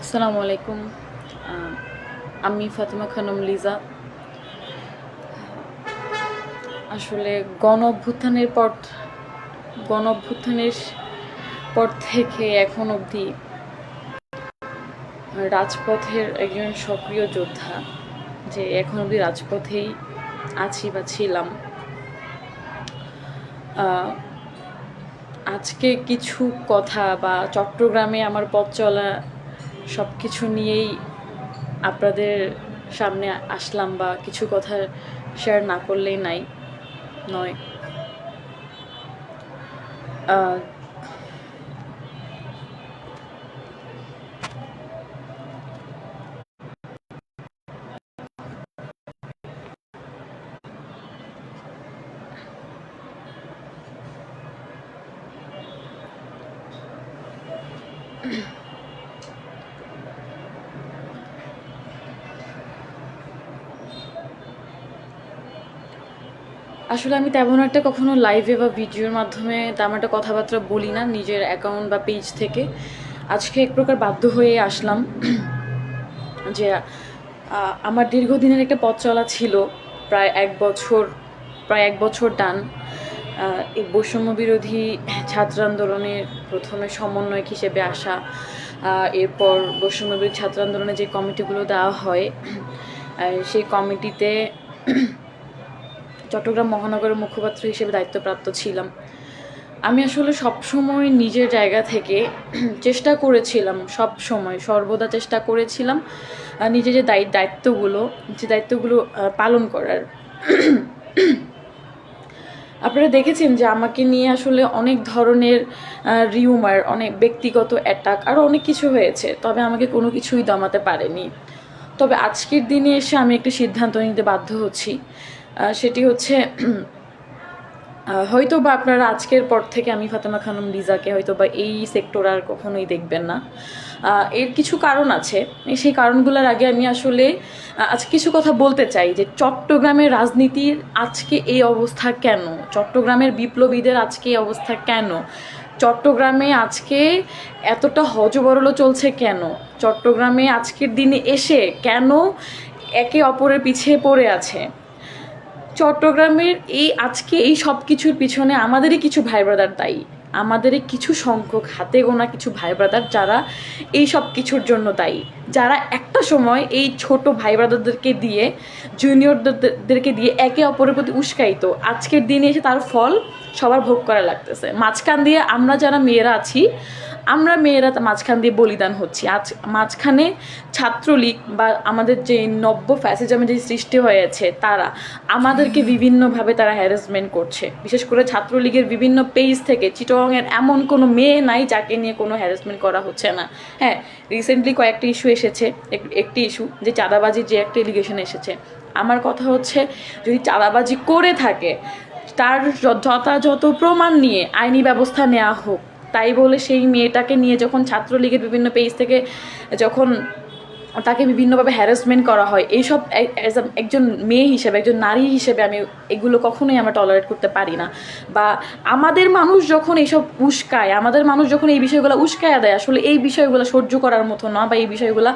আসসালামু আলাইকুম। আমি ফাতেমা খানম লিজা। আসলে গণ অভ্যুত্থানের পর থেকে এখন অবধি রাজপথের একজন সক্রিয় যোদ্ধা, যে এখন অবধি রাজপথেই আছি বা ছিলাম। আজকে কিছু কথা বা চট্টগ্রামে আমার পথ চলা সব কিছু নিয়েই আপনাদের সামনে আসলাম, বা কিছু কথা শেয়ার না করলেই নয়। আসলে আমি তেমন একটা কখনো লাইভে বা ভিডিওর মাধ্যমে তেমন একটা কথাবার্তা বলি না নিজের অ্যাকাউন্ট বা পেজ থেকে। আজকে এক প্রকার বাধ্য হয়ে আসলাম যে আমার দীর্ঘদিনের একটা পথ চলা ছিল, প্রায় এক বছর ডান। এই বৈষম্য বিরোধী ছাত্র আন্দোলনের প্রথমে সমন্বয়ক হিসেবে আসা, এরপর বৈষম্য বিরোধী ছাত্র আন্দোলনে যে কমিটিগুলো দেওয়া হয় সেই কমিটিতে চট্টগ্রাম মহানগরের মুখপাত্র হিসেবে দায়িত্বপ্রাপ্ত ছিলাম। আমি আসলে সবসময় নিজের জায়গা থেকে চেষ্টা করেছিলাম, সর্বদা চেষ্টা করেছিলাম নিজের যে দায়িত্বগুলো পালন করার। আপনারা দেখেছেন যে আমাকে নিয়ে আসলে অনেক ধরনের রিউমার, অনেক ব্যক্তিগত অ্যাটাক, আরও অনেক কিছু হয়েছে, তবে আমাকে কোনো কিছুই দমাতে পারেনি। তবে আজকের দিনে এসে আমি একটি সিদ্ধান্ত নিতে বাধ্য হচ্ছি। সেটি হচ্ছে হয়তো বা আপনারা আজকের পর থেকে আমি ফাতেমা খানম লিজাকে হয়তো বা এই সেক্টর আর কখনোই দেখবেন না। এর কিছু কারণ আছে। সেই কারণগুলোর আগে আমি আসলে আজকে কিছু কথা বলতে চাই যে চট্টগ্রামের রাজনীতির আজকে এই অবস্থা কেন, চট্টগ্রামের বিপ্লবীদের আজকে এই অবস্থা কেন, চট্টগ্রামে আজকে এতটা হযবরল চলছে কেন, চট্টগ্রামে আজকের দিনে এসে কেন একে অপরের পিছিয়ে পড়ে আছে। চট্টগ্রামের আজকে এই সব কিছুর পিছনে আমাদেরই কিছু ভাই ব্রাদার দায়ী, আমাদেরই কিছু সংখ্যক হাতে গোনা কিছু ভাই ব্রাদার যারা এই সব কিছুর জন্য দায়ী, যারা একটা সময় এই ছোট ভাই ব্রাদারদেরকে দিয়ে, জুনিয়রদেরকে দিয়ে একে অপরের প্রতি উস্কাইতো। আজকের দিনে এসে তার ফল সবার ভোগ করা লাগতেছে। মাঝখান দিয়ে আমরা যারা মেয়েরা আছি, আমরা মেয়েরা মাঝখান দিয়ে বলিদান হচ্ছি। মাঝখানে ছাত্রলীগ বা আমাদের যে নব্য ফ্যাসিজমে যে সৃষ্টি হয়েছে তারা আমাদেরকে বিভিন্নভাবে তারা হ্যারাসমেন্ট করছে। বিশেষ করে ছাত্রলীগের বিভিন্ন পেজ থেকে চিটগংয়ের এমন কোনো মেয়ে নাই যাকে নিয়ে কোনো হ্যারাসমেন্ট করা হচ্ছে না। হ্যাঁ, রিসেন্টলি কয়েকটি ইস্যু এসেছে, একটি ইস্যু যে চাঁদাবাজির যে একটা এলিগেশন এসেছে। আমার কথা হচ্ছে, যদি চাঁদাবাজি করে থাকে তার যথাযথ প্রমাণ নিয়ে আইনি ব্যবস্থা নেওয়া হোক। তাই বলে সেই মেয়েটাকে নিয়ে যখন ছাত্রলীগের বিভিন্ন পেজ থেকে যখন তাকে বিভিন্নভাবে হ্যারাসমেন্ট করা হয়, এইসব একজন মেয়ে হিসেবে, একজন নারী হিসেবে আমি এগুলো কখনোই আমরা টলারেট করতে পারি না। বা আমাদের মানুষ যখন এইসব উস্কায়, আমাদের মানুষ যখন এই বিষয়গুলো উস্কায়া দেয়, আসলে এই বিষয়গুলো সহ্য করার মতো না, বা এই বিষয়গুলো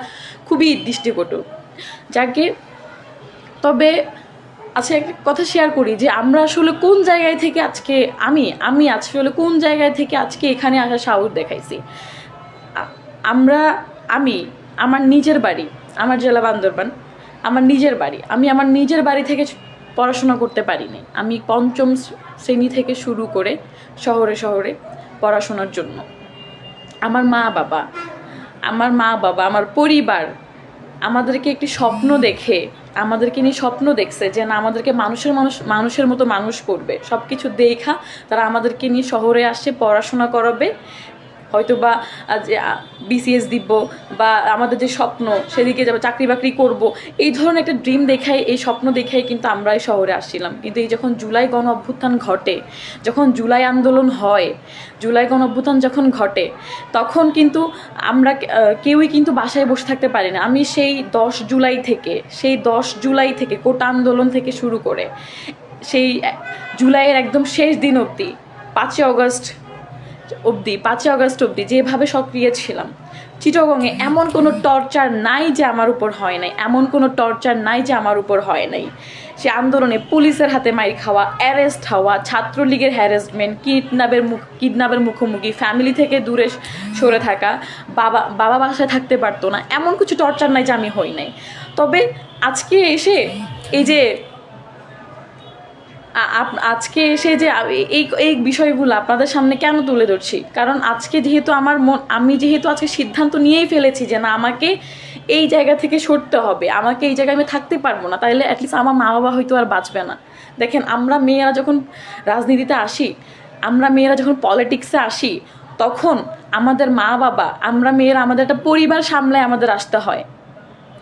খুবই দৃষ্টিকটু। যাকে তবে আচ্ছা, একটা কথা শেয়ার করি যে আমরা আসলে কোন জায়গায় থেকে আজকে আমি আসলে কোন জায়গায় থেকে আজকে এখানে আসার সাহস দেখাইছি। আমি আমার নিজের বাড়ি, আমার জেলা বান্দরবান, আমার নিজের বাড়ি, আমি আমার নিজের বাড়ি থেকে পড়াশোনা করতে পারিনি। আমি পঞ্চম শ্রেণী থেকে শুরু করে শহরে শহরে পড়াশোনার জন্য আমার মা বাবা, আমার পরিবার আমাদেরকে একটি স্বপ্ন দেখে, আমাদেরকে নিয়ে স্বপ্ন দেখছে যে না, আমাদেরকে মানুষের মতো মানুষ করবে। সব কিছু দেখা তারা আমাদেরকে নিয়ে শহরে আসছে, পড়াশোনা করাবে, হয়তো বা বিসিএস দিব, বা আমাদের যে স্বপ্ন সেদিকে যাবো, চাকরি বাকরি করব, এই ধরনের একটা ড্রিম দেখাই, এই স্বপ্ন দেখাই কিন্তু আমরা এই শহরে আসছিলাম। কিন্তু এই যখন জুলাই গণ অভ্যুত্থান ঘটে, যখন জুলাই আন্দোলন হয়, জুলাই গণ অভ্যুত্থান যখন ঘটে, তখন কিন্তু আমরা কেউই কিন্তু বাসায় বসে থাকতে পারি না। আমি সেই 10 জুলাই থেকে কোটা আন্দোলন থেকে শুরু করে সেই জুলাইয়ের একদম শেষ দিন অবধি 5ই আগস্ট অবধি যেভাবে সক্রিয় ছিলাম, চিটাগংয়ে এমন কোনো টর্চার নাই যে আমার উপর হয় নাই, এমন কোনো টর্চার নাই যে আমার উপর হয় নাই। সে আন্দোলনে পুলিশের হাতে মাইর খাওয়া, অ্যারেস্ট হওয়া, ছাত্রলীগের হ্যারাসমেন্ট, কিডন্যাপের মুখোমুখি, ফ্যামিলি থেকে দূরে সরে থাকা, বাবা বাসায় থাকতে পারতো না, এমন কিছু টর্চার নাই যে আমি হই নাই। তবে আজকে এসে এই যে আজকে এসে যে এই বিষয়গুলো আপনাদের সামনে কেন তুলে ধরছি, কারণ আজকে যেহেতু আমি যেহেতু আজকে সিদ্ধান্ত নিয়েই ফেলেছি যে না, আমাকে এই জায়গা থেকে সরতে হবে, আমাকে এই জায়গায় আমি থাকতে পারবো না, তাহলে অ্যাটলিস্ট আমার মা বাবা হয়তো আর বাঁচবে না। দেখেন, আমরা মেয়েরা যখন রাজনীতিতে আসি, আমরা মেয়েরা যখন পলিটিক্সে আসি, তখন আমাদের মা বাবা, আমরা মেয়েরা আমাদের একটা পরিবার সামলায় আমাদের আসতে হয়।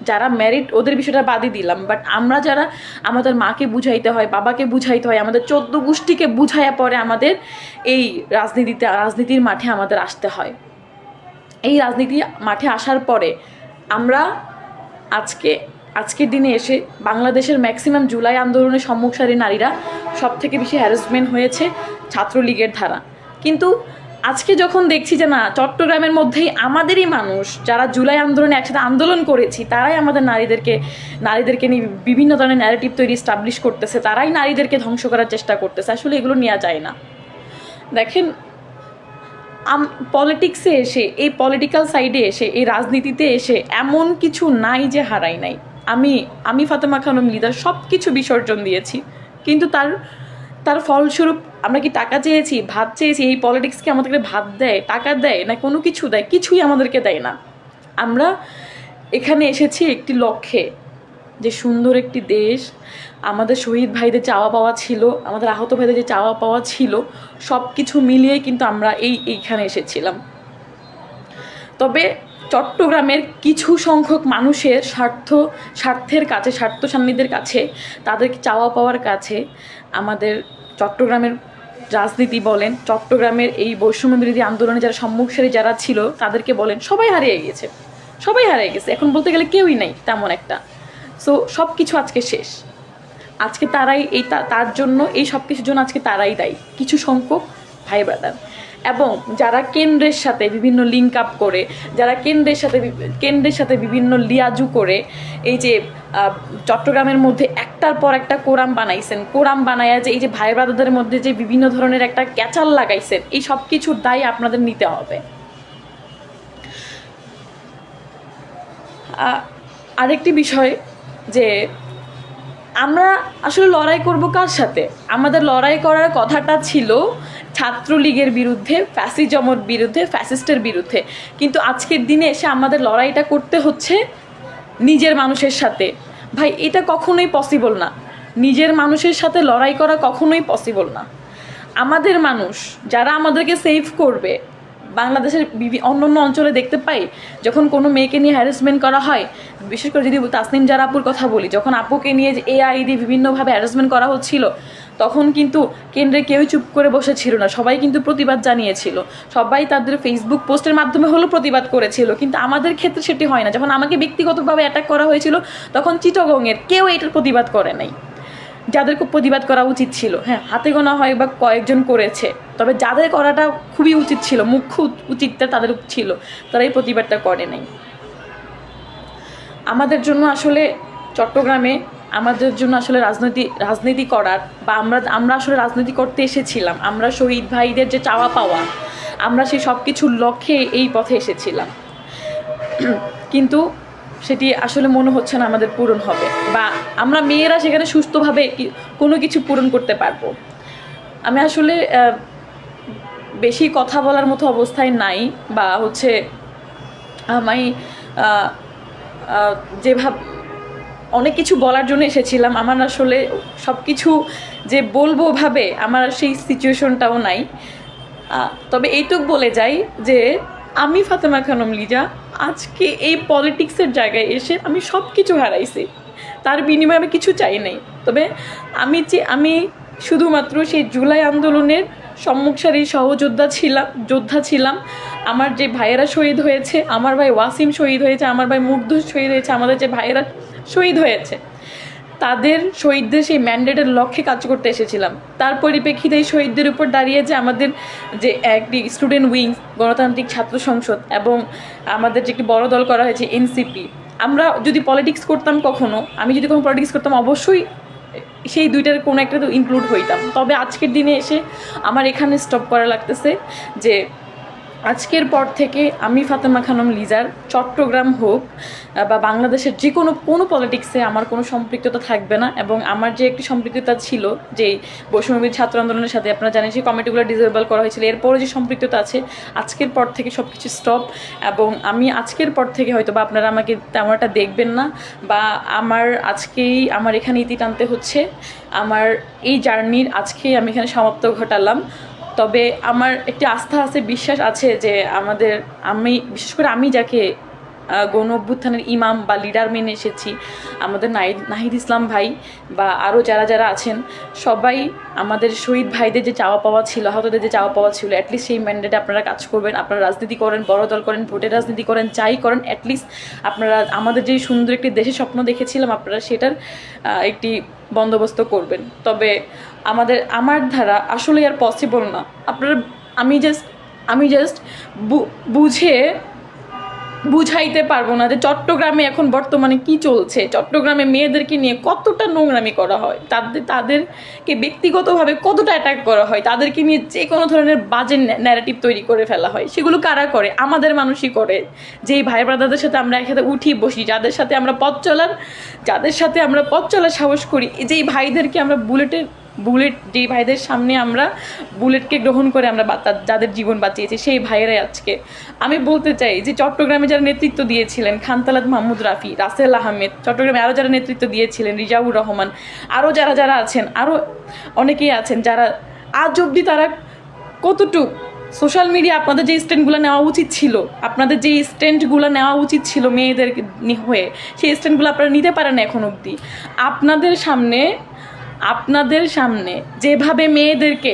যারা ম্যারিড ওদের বিষয়টা বাদই দিলাম, বাট আমরা যারা, আমাদের মাকে বুঝাইতে হয়, বাবাকে বুঝাইতে হয়, আমাদের 14 গোষ্ঠীকে বুঝাইয়া পরে আমাদের এই রাজনীতির মাঠে আমাদের আসতে হয়। এই রাজনীতি মাঠে আসার পরে আমরা আজকের দিনে এসে বাংলাদেশের ম্যাক্সিমাম জুলাই আন্দোলনের সম্মুখসারী নারীরা সব থেকে বেশি হ্যারাসমেন্ট হয়েছে ছাত্রলীগের দ্বারা। কিন্তু আজকে যখন দেখছি যে না, চট্টগ্রামের মধ্যেই আমাদেরই মানুষ যারা জুলাই আন্দোলনে একসাথে আন্দোলন করেছি, তারাই আমাদের নারীদেরকে নিয়ে বিভিন্ন ধরনের ন্যারেটিভ তৈরি এস্টাবলিশ করতেছে, তারাই নারীদেরকে ধ্বংস করার চেষ্টা করতেছে। আসলে এগুলো নেওয়া যায় না। দেখেন, পলিটিক্সে এসে, এই পলিটিক্যাল সাইডে এসে, এই রাজনীতিতে এসে এমন কিছু নাই যে হারাই নাই। আমি ফাতেমা খানম লিদা সব কিছু বিসর্জন দিয়েছি, কিন্তু তার ফলস্বরূপ আমরা কি টাকা চেয়েছি, ভাত চেয়েছি? এই পলিটিক্সকে আমাদেরকে ভাত দেয়, টাকা দেয়, না কোনো কিছু দেয়? কিছুই আমাদেরকে দেয় না। আমরা এখানে এসেছি একটি লক্ষ্যে, যে সুন্দর একটি দেশ, আমাদের শহীদ ভাইদের চাওয়া পাওয়া ছিল, আমাদের আহত ভাইদের যে চাওয়া পাওয়া ছিল, সব কিছু মিলিয়ে কিন্তু আমরা এইখানে এসেছিলাম। তবে চট্টগ্রামের কিছু সংখ্যক মানুষের স্বার্থের কাছে, স্বার্থ সান্নিধ্যের কাছে, তাদের চাওয়া পাওয়ার কাছে আমাদের চট্টগ্রামের রাজনীতি বলেন, চট্টগ্রামের এই বৈষম্য বিরোধী আন্দোলনে যারা সম্মুখসারী যারা ছিল তাদেরকে বলেন, সবাই হারিয়ে গেছে। এখন বলতে গেলে কেউই নেই তেমন একটা। সো সব কিছু আজকে শেষ। আজকে তারাই তার জন্য, এই সব কিছুর জন্য আজকে তারাই দায়ী, কিছু সংখ্যক ভাই ব্রাদার। এবং যারা কেন্দ্রের সাথে বিভিন্ন লিঙ্ক আপ করে, যারা কেন্দ্রের সাথে বিভিন্ন লিয়াজু করে, এই যে চট্টগ্রামের মধ্যে একটার পর একটা কোরাম বানাইছেন, কোরাম বানায়া যে এই যে ভাই ব্রাদারদের মধ্যে যে বিভিন্ন ধরনের একটা ক্যাচাল লাগাইছেন, এই সব কিছুর দায় আপনাদের নিতে হবে। আরেকটি বিষয়, যে আমরা আসলে লড়াই করব কার সাথে? আমাদের লড়াই করার কথাটা ছিল ছাত্রলীগের বিরুদ্ধে, ফ্যাসিজমের বিরুদ্ধে, ফ্যাসিস্টের বিরুদ্ধে। কিন্তু আজকের দিনে এসে আমাদের লড়াইটা করতে হচ্ছে নিজের মানুষের সাথে। ভাই, এটা কখনোই পসিবল না। নিজের মানুষের সাথে লড়াই করা কখনোই পসিবল না। আমাদের মানুষ যারা আমাদেরকে সেভ করবে, বাংলাদেশের অন্য অঞ্চলে দেখতে পাই, যখন কোনো মেয়েকে নিয়ে হ্যারাসমেন্ট করা হয়, বিশেষ করে যদি তাসনিম জারা আপুর কথা বলি, যখন আপুকে নিয়ে এআই দিয়ে বিভিন্নভাবে হ্যারাসমেন্ট করা হচ্ছিল, তখন কিন্তু কেন্দ্রে কেউই চুপ করে বসেছিল না, সবাই কিন্তু প্রতিবাদ জানিয়েছিল, সবাই তাদের ফেসবুক পোস্টের মাধ্যমে হলেও প্রতিবাদ করেছিল। কিন্তু আমাদের ক্ষেত্রে সেটি হয় না। যখন আমাকে ব্যক্তিগতভাবে অ্যাটাক করা হয়েছিল, তখন চিটাগংয়ের কেউ এটার প্রতিবাদ করে নাই, যাদেরকে প্রতিবাদ করা উচিত ছিল। হ্যাঁ, হাতে গোনা হয় বা কয়েকজন করেছে, তবে যাদের করাটা খুবই উচিত ছিল, মুখ্য উচিতটা তাদের ছিল, তারা এই প্রতিবাদটা করে নাই। আমাদের জন্য আসলে চট্টগ্রামে, আমাদের জন্য আসলে রাজনীতি করার, বা আমরা আসলে রাজনীতি করতে এসেছিলাম, আমরা শহীদ ভাইদের যে চাওয়া পাওয়া, আমরা সেই সব কিছুর লক্ষ্যে এই পথে এসেছিলাম। কিন্তু সেটি আসলে মনে হচ্ছে না আমাদের পূরণ হবে, বা আমরা মেয়েরা সেখানে সুস্থভাবে কোনো কিছু পূরণ করতে পারবো। আমি আসলে বেশি কথা বলার মতো অবস্থায় নাই, বা আমি যেভাবে অনেক কিছু বলার জন্য এসেছিলাম, আমার আসলে সব কিছু যে বলবো ভাবে আমার সেই সিচুয়েশনটাও নাই। তবে এইটুক বলে যাই যে আমি ফাতেমা খানম লিজা আজকে এই পলিটিক্সের জায়গায় এসে আমি সব কিছু হারাইছি, তার বিনিময়ে আমি কিছু চাই নাই। তবে আমি শুধুমাত্র সেই জুলাই আন্দোলনের সম্মুখসারী যোদ্ধা ছিলাম। আমার যে ভাইয়েরা শহীদ হয়েছে, আমার ভাই ওয়াসিম শহীদ হয়েছে, আমার ভাই মুগ্ধ শহীদ হয়েছে, আমাদের যে ভাইয়েরা শহীদ হয়েছে, তাদের শহীদদের সেই ম্যান্ডেটের লক্ষ্যে কাজ করতে এসেছিলাম। তার পরিপ্রেক্ষিতে এই শহীদদের উপর দাঁড়িয়ে যে আমাদের যে একটি স্টুডেন্ট উইংস, গণতান্ত্রিক ছাত্র সংসদ এবং আমাদের যে একটি বড় দল করা হয়েছে এনসিপি, আমরা যদি পলিটিক্স করতাম কখনো, আমি যদি কোনো পলিটিক্স করতাম অবশ্যই সেই দুইটার কোনো একটা তো ইনক্লুড হইতাম। তবে আজকের দিনে এসে আমার এখানে স্টপ করা লাগতেছে যে আজকের পর থেকে আমি ফাতেমা খানম লিজার চট্টগ্রাম হোক বা বাংলাদেশের যে কোনো পলিটিক্সে আমার কোনো সম্পৃক্ততা থাকবে না। এবং আমার যে একটি সম্পৃক্ততা ছিল যেই বৈষম্যবিরোধী ছাত্র আন্দোলনের সাথে, আপনারা জানেন সেই কমিটিগুলো ডিসেবল করা হয়েছিল, এরপরে যে সম্পৃক্ততা আছে আজকের পর থেকে সব কিছু স্টপ। এবং আমি আজকের পর থেকে হয়তো বা আপনারা আমাকে তেমন একটা দেখবেন না, বা আমার আজকেই আমার এখানে ইতি টানতে হচ্ছে। আমার এই জার্নির আজকেই আমি এখানে সমাপ্ত ঘটালাম। তবে আমার একটি আস্থা আছে, বিশ্বাস আছে যে আমি বিশেষ করে আমি যাকে গণ অভ্যুত্থানের ইমাম বা লিডার মেনে এসেছি, আমাদের নাহিদ ইসলাম ভাই বা আরও যারা আছেন সবাই আমাদের শহীদ ভাইদের যে চাওয়া পাওয়া ছিল, আহতদের যে চাওয়া পাওয়া ছিল, অ্যাটলিস্ট সেই ম্যান্ডেটে আপনারা কাজ করবেন। আপনারা রাজনীতি করেন, বড় দল করেন, ভোটের রাজনীতি করেন, যাই করেন, অ্যাটলিস্ট আপনারা আমাদের যে সুন্দর একটি দেশের স্বপ্ন দেখেছিলাম আপনারা সেটার একটি বন্দোবস্ত করবেন। তবে আমার ধারা আসলে আর পসিবল না। আমি জাস্ট বুঝাইতে পারবো না যে চট্টগ্রামে এখন বর্তমানে কি চলছে, চট্টগ্রামে মেয়েদেরকে নিয়ে কতটা নোংরামি করা হয়, তাদেরকে ব্যক্তিগতভাবে কতটা অ্যাটাক করা হয়, তাদেরকে নিয়ে যে কোনো ধরনের বাজে ন্যারেটিভ তৈরি করে ফেলা হয়। সেগুলো কারা করে? আমাদের মানুষই করে। যেই ভাই ব্রাদারদের সাথে আমরা একসাথে উঠি বসি, যাদের সাথে আমরা পথ চলার সাহস করি, যেই ভাইদেরকে আমরা যেই ভাইদের সামনে আমরা বুলেটকে গ্রহণ করে আমরা যাদের জীবন বাঁচিয়েছি, সেই ভাইয়েরাই আজকে আমি বলতে চাই যে চট্টগ্রামে যারা নেতৃত্ব দিয়েছিলেন, খানতালাত মাহমুদ রাফি, রাসেল আহমেদ, চট্টগ্রামে আরও যারা নেতৃত্ব দিয়েছিলেন, রিজাউর রহমান, আরও যারা আছেন, আরও অনেকেই আছেন যারা আজ অবধি তারা কতটুক সোশ্যাল মিডিয়া আপনাদের যে স্ট্যান্ডগুলো নেওয়া উচিত ছিল মেয়েদের হয়ে, সেই স্ট্যান্ডগুলো আপনারা নিতে পারেন এখন অবধি। আপনাদের সামনে যেভাবে মেয়েদেরকে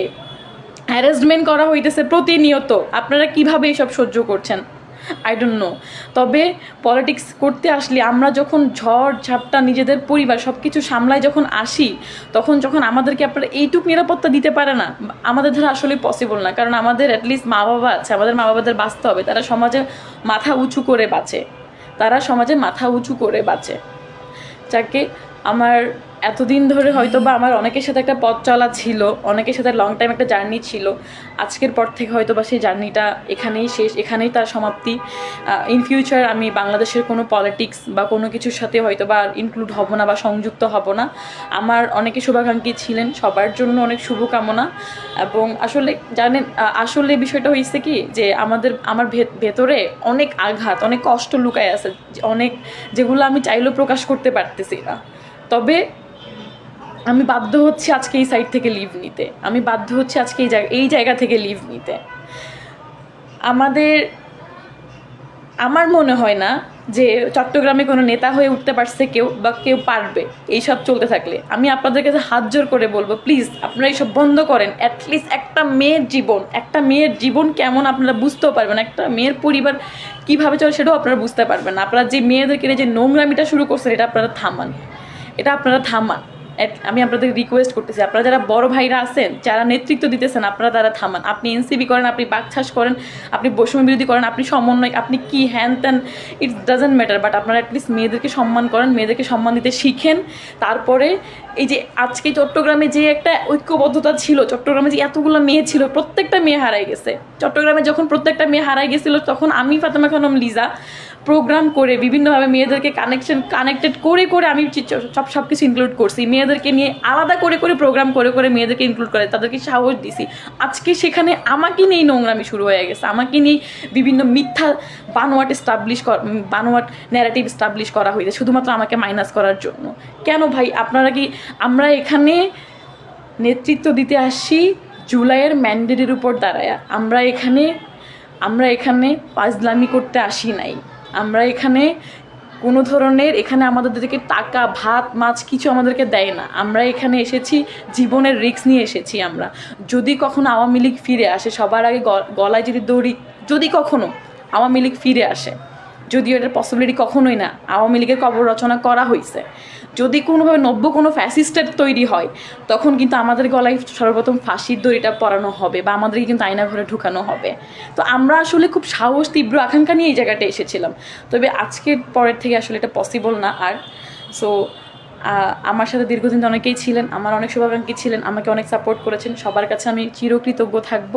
হ্যারাসমেন্ট করা হইতেছে প্রতিনিয়ত, আপনারা কিভাবে এসব সহ্য করছেন আই ডোন্ট নো। তবে পলিটিক্স করতে আসলে আমরা যখন ঝড় ঝাপটা নিজেদের পরিবার সব কিছু সামলায় যখন আসি, যখন আমাদেরকে আপনারা এইটুকু নিরাপত্তা দিতে পারে না, আমাদের দ্বারা আসলে পসিবল না। কারণ আমাদের অ্যাটলিস্ট মা বাবা আছে, আমাদের মা বাবাদের বাঁচতে হবে, তারা সমাজে মাথা উঁচু করে বাঁচে। যাকে আমার এতদিন ধরে হয়তো বা আমার অনেকের সাথে একটা পথ চলা ছিল, অনেকের সাথে লং টাইম একটা জার্নি ছিল, আজকের পর থেকে হয়তো বা সেই জার্নিটা এখানেই শেষ, এখানেই তার সমাপ্তি। ইন ফিউচার আমি বাংলাদেশের কোনো পলিটিক্স বা কোনো কিছুর সাথে হয়তো বা ইনক্লুড হব না বা সংযুক্ত হব না। আমার অনেকে শুভাকাঙ্ক্ষী ছিলেন, সবার জন্য অনেক শুভকামনা। এবং আসলে বিষয়টা হয়েছে কি যে আমার ভেতরে অনেক আঘাত, অনেক কষ্ট লুকায় আছে, অনেক যেগুলো আমি চাইলেও প্রকাশ করতে পারতেছি না। তবে আমি বাধ্য হচ্ছি আজকে এই সাইড থেকে লিভ নিতে, আমি বাধ্য হচ্ছি আজকে এই জায়গা থেকে লিভ নিতে। আমার মনে হয় না যে চট্টগ্রামে কোনো নেতা হয়ে উঠতে পারছে কেউ পারবে এইসব চলতে থাকলে। আমি আপনাদের কাছে হাত জোর করে বলবো, প্লিজ আপনারা এইসব বন্ধ করেন। অ্যাটলিস্ট একটা মেয়ের জীবন কেমন আপনারা বুঝতেও পারবেন, একটা মেয়ের পরিবার কীভাবে চলে সেটাও আপনারা বুঝতে পারবেন না। আপনারা যে মেয়েদেরকে যে নোংরামিটা শুরু করছেন এটা আপনারা থামান। আমি আপনাদের রিকোয়েস্ট করতেছি, আপনারা যারা বড় ভাইরা আছেন, যারা নেতৃত্ব দিতেছেন, আপনারা তারা থামান। আপনি এনসিবি করেন, আপনি বাকছাস করেন, আপনি বৈষম্য বিরোধী করেন, আপনি সমন্বয়, আপনি কি হ্যান ত্যান, ইট ডাজেন্ট ম্যাটার। বাট আপনারা অ্যাটলিস্ট মেয়েদেরকে সম্মান করেন, মেয়েদেরকে সম্মান দিতে শিখেন। তারপরে এই যে আজকে চট্টগ্রামে যে একটা ঐক্যবদ্ধতা ছিল, চট্টগ্রামে যে এতগুলো মেয়ে ছিল, প্রত্যেকটা মেয়ে হারাই গেছে। চট্টগ্রামে যখন প্রত্যেকটা মেয়ে হারাই গেছিল, তখন আমি ফাতেমা খানম লিজা প্রোগ্রাম করে বিভিন্নভাবে মেয়েদেরকে কানেক্টেড করে আমি সব কিছু ইনক্লুড করছি। মেয়েদেরকে নিয়ে আলাদা করে প্রোগ্রাম করে মেয়েদেরকে ইনক্লুড করে তাদেরকে সাহস দিছি। আজকে সেখানে আমাকে নিয়েই নোংরামি শুরু হয়ে গেছে, আমাকে নিয়ে বিভিন্ন মিথ্যা বানোয়াট ন্যারেটিভ স্টাবলিশ করা হয়েছে শুধুমাত্র আমাকে মাইনাস করার জন্য। কেন ভাই? আমরা এখানে নেতৃত্ব দিতে আসছি জুলাইয়ের ম্যান্ডেটের উপর দাঁড়ায়। আমরা এখানে পাজলামি করতে আসি নাই। আমরা এখানে কোনো ধরনের আমাদেরকে টাকা, ভাত, মাছ কিছু আমাদেরকে দেয় না। আমরা এখানে এসেছি জীবনের রিস্ক নিয়ে এসেছি। আমরা যদি কখনো আওয়ামী লীগ ফিরে আসে, সবার আগে গলায় যদি দড়ি, যদি কখনো আওয়ামী লীগ ফিরে আসে, যদিও এটার পসিবিলিটি কখনোই না, আওয়ামী লীগের কবর রচনা করা হয়েছে। যদি কোনোভাবে নব্য কোনো ফ্যাসিস্টের তৈরি হয় তখন কিন্তু আমাদের গলায় সর্বপ্রথম ফাঁসির দড়িটা পরানো হবে বা আমাদেরকে কিন্তু আয়না ঘরে ঢুকানো হবে। তো আমরা আসলে খুব সাহস, তীব্র আকাঙ্ক্ষা নিয়ে এই জায়গাটা এসেছিলাম, তবে আজকের পরের থেকে আসলে এটা পসিবল না আর। সো আমার সাথে দীর্ঘদিন অনেকেই ছিলেন, আমার অনেক শুভাকাঙ্ক্ষী ছিলেন, আমাকে অনেক সাপোর্ট করেছেন, সবার কাছে আমি চিরকৃতজ্ঞ থাকব।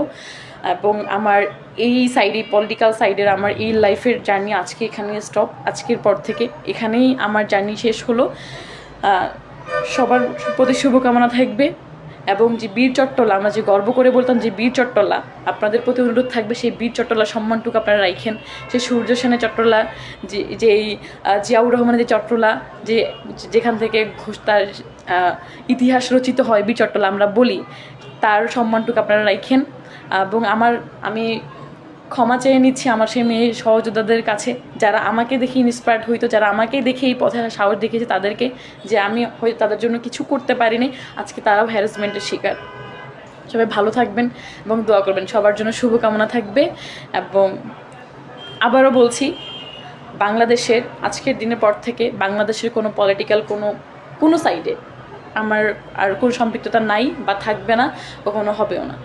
এবং আমার এই সাইডে, পলিটিক্যাল সাইডের আমার এই লাইফের জার্নি আজকে এখানে স্টপ। আজকের পর থেকে এখানেই আমার জার্নি শেষ হলো। সবার প্রতি শুভকামনা থাকবে। এবং যে বীর চট্টলা, আমরা যে গর্ব করে বলতাম যে বীর চট্টলা, আপনাদের প্রতি অনুরোধ থাকবে সেই বীর চট্টলা সম্মানটুকু আপনারা রাখেন। সেই সূর্য সেনের চট্টলা, যে এই জিয়াউর রহমানের যে চট্টলা, যেখান থেকে তার ইতিহাস রচিত হয় বীর চট্টলা আমরা বলি, তার সম্মানটুকু আপনারা রাখেন। এবং আমি ক্ষমা চেয়ে নিচ্ছি আমার সেই মেয়ে সহযোদ্ধাদের কাছে, যারা আমাকে দেখে ইন্সপায়ার্ড হইতো, যারা আমাকে দেখে এই পথে সাহস দেখিয়েছে তাদেরকে, যে আমি হয়তো তাদের জন্য কিছু করতে পারিনি, আজকে তারাও হ্যারাসমেন্টের শিকার। সবাই ভালো থাকবেন এবং দোয়া করবেন, সবার জন্য শুভকামনা থাকবে। এবং আবারও বলছি, বাংলাদেশের আজকের দিনের পর থেকে বাংলাদেশের কোনো পলিটিক্যাল কোনো সাইডে আমার আর কোনো সম্পৃক্ততা নাই বা থাকবে না, কখনো হবেও না।